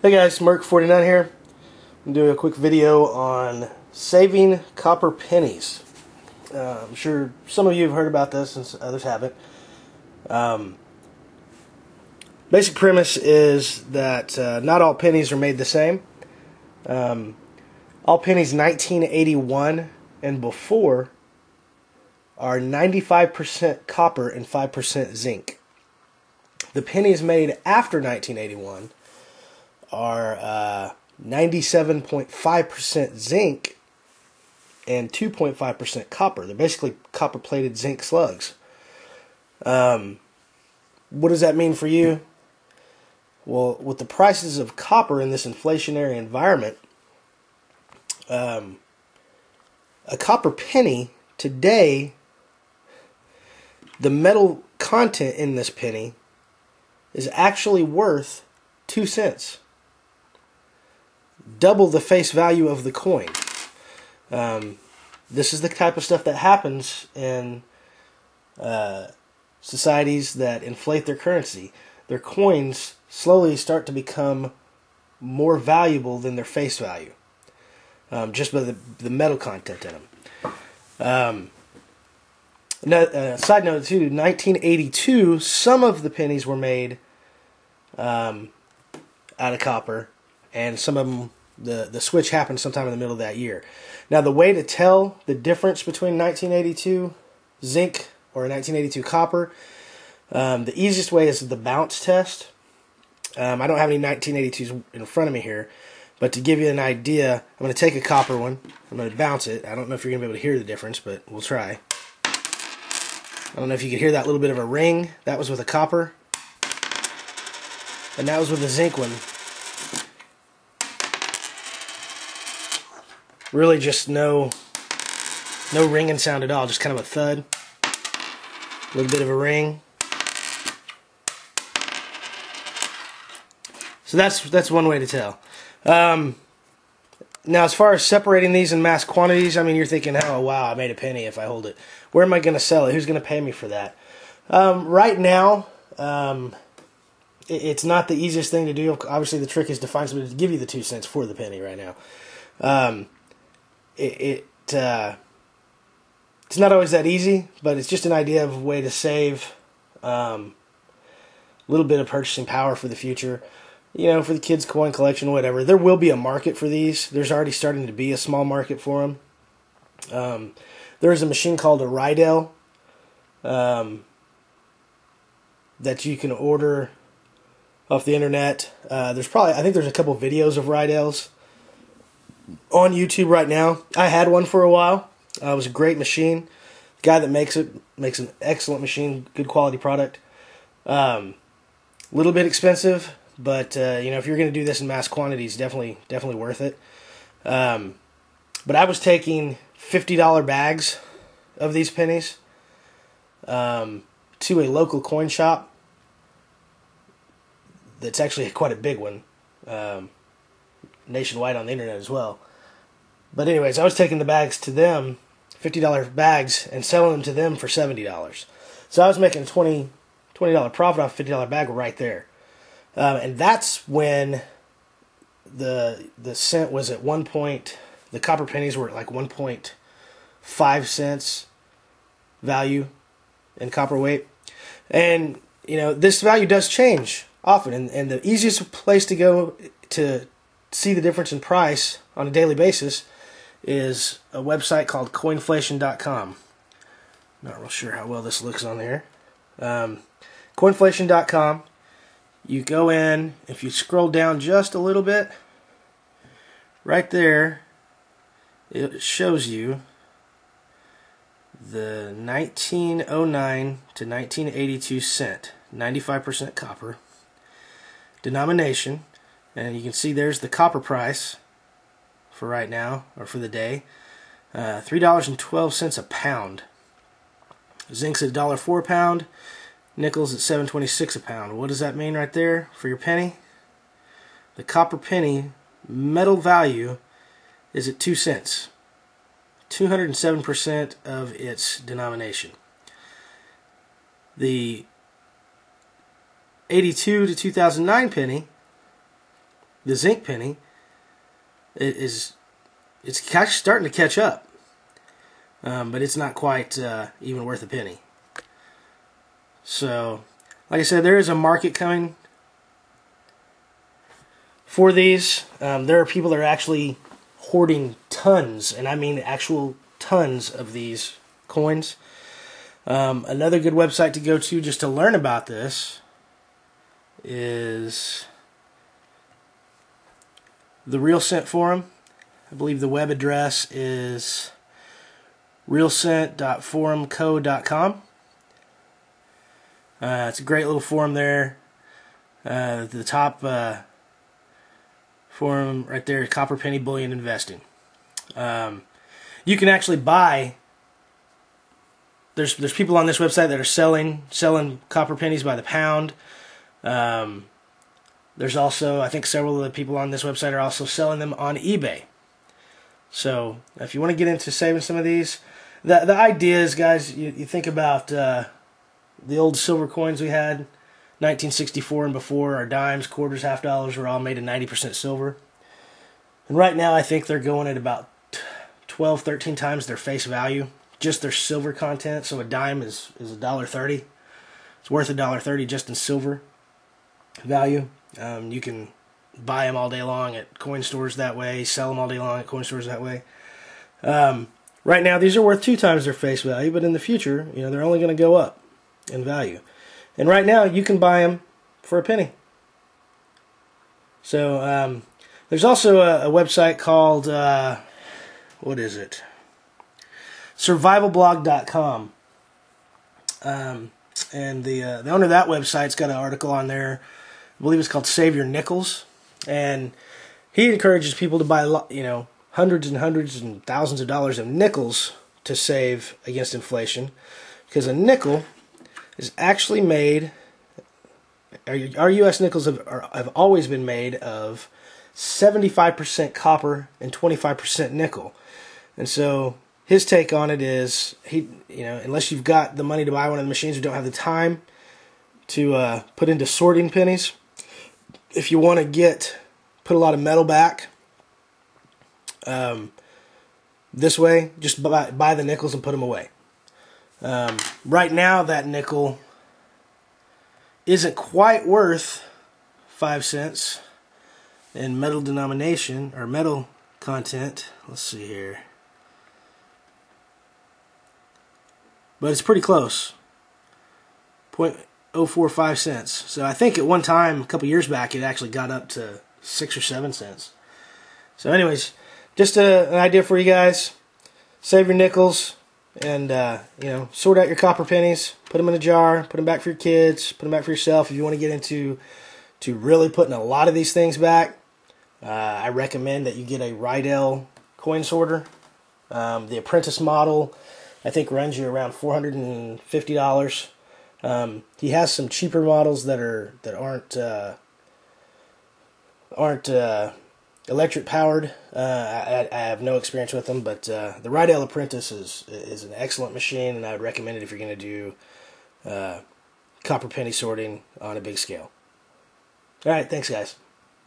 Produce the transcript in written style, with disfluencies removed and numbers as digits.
Hey guys, Merc49 here. I'm doing a quick video on saving copper pennies. I'm sure some of you have heard about this and others haven't. Basic premise is that not all pennies are made the same. All pennies 1981 and before are 95% copper and 5% zinc. The pennies made after 1981 are 97.5% zinc and 2.5% copper. They're basically copper-plated zinc slugs. What does that mean for you? Well, with the prices of copper in this inflationary environment, a copper penny today, the metal content in this penny is actually worth 2 cents. Double the face value of the coin. This is the type of stuff that happens in societies that inflate their currency. Their coins slowly start to become more valuable than their face value, just by the metal content in them. Side note too, 1982, some of the pennies were made out of copper, and some of them, the switch happened sometime in the middle of that year. Now, the way to tell the difference between 1982 zinc or 1982 copper, the easiest way is the bounce test. I don't have any 1982s in front of me here, but to give you an idea, I'm going to take a copper one. I'm going to bounce it. I don't know if you're going to be able to hear the difference, but we'll try. I don't know if you could hear that little bit of a ring. That was with a copper. And that was with the zinc one. Really just no ringing sound at all, just kind of a thud. A little bit of a ring. So that's one way to tell. Now, as far as separating these in mass quantities, I mean, you're thinking, oh, wow, I made a penny if I hold it. Where am I going to sell it? Who's going to pay me for that? Right now, it's not the easiest thing to do. Obviously, the trick is to find somebody to give you the 2 cents for the penny right now. It's not always that easy, but it's just an idea of a way to save a little bit of purchasing power for the future. You know, for the kids' coin collection, whatever. There will be a market for these. There's already starting to be a small market for them. There's a machine called a Rydell that you can order off the internet. I think there's a couple videos of Rydells on YouTube right now. I had one for a while. It was a great machine. The guy that makes it makes an excellent machine, good quality product. A little bit expensive, but you know, if you're going to do this in mass quantities, definitely worth it. But I was taking $50 bags of these pennies to a local coin shop. That's actually quite a big one, nationwide on the internet as well. But anyways, I was taking the bags to them, $50 bags, and selling them to them for $70. So I was making $20 profit off a $50 bag right there. And that's when the cent was at 1 point, the copper pennies were at like 1.5 cents value in copper weight. And, you know, this value does change often. And the easiest place to go to see the difference in price on a daily basis is a website called coinflation.com. Not real sure how well this looks on there. Coinflation.com. You go in, if you scroll down just a little bit, right there, it shows you the 1909 to 1982 cent, 95% copper, denomination, and you can see there's the copper price for right now, or for the day, $3.12 a pound. Zinc's at $1.04 a pound. Nickel's at $7.26 a pound. What does that mean right there for your penny? The copper penny metal value is at 2 cents. 207% of its denomination. The 82 to 2009 penny the zinc penny it's starting to catch up, but it's not quite even worth a penny. So, like I said, there is a market coming for these. There are people that are actually hoarding tons, and I mean actual tons of these coins. Another good website to go to just to learn about this is the Real Cent Forum. I believe the web address is realcent.forumco.com. It's a great little forum there. The top forum right there, Copper Penny Bullion Investing. You can actually buy. There's people on this website that are selling copper pennies by the pound. There's also, I think, several of the people on this website are also selling them on eBay. So if you want to get into saving some of these, the idea is, guys, you think about the old silver coins we had, 1964 and before. Our dimes, quarters, half dollars were all made of 90% silver. And right now I think they're going at about 12, 13 times their face value, just their silver content. So a dime is $1.30. It's worth $1.30 just in silver value. You can buy them all day long at coin stores that way, sell them all day long at coin stores that way. Right now these are worth 2 times their face value, but in the future, they're only going to go up in value. And right now you can buy them for a penny. So there's also a website called what is it? Survivalblog.com. And the owner of that website's got an article on there. I believe it's called Save Your Nickels, and he encourages people to buy hundreds and hundreds and thousands of dollars of nickels to save against inflation, because a nickel is actually made. Our U.S. nickels have always been made of 75% copper and 25% nickel, and so his take on it is unless you've got the money to buy one of the machines or don't have the time to put into sorting pennies, if you want to put a lot of metal back this way, just buy the nickels and put them away. Right now that nickel isn't quite worth 5 cents in metal denomination or metal content. Let's see here. But it's pretty close. 0.045 cents. So I think at one time, a couple years back, it actually got up to 6 or 7 cents. So anyways, just an idea for you guys. Save your nickels and sort out your copper pennies. Put them in a jar. Put them back for your kids. Put them back for yourself. If you want to get into really putting a lot of these things back, I recommend that you get a Rydell coin sorter. The Apprentice model, I think, runs you around $450. He has some cheaper models that aren't electric powered. I have no experience with them, but the Rydell Apprentice is an excellent machine, and I would recommend it if you're going to do copper penny sorting on a big scale. All right, thanks, guys.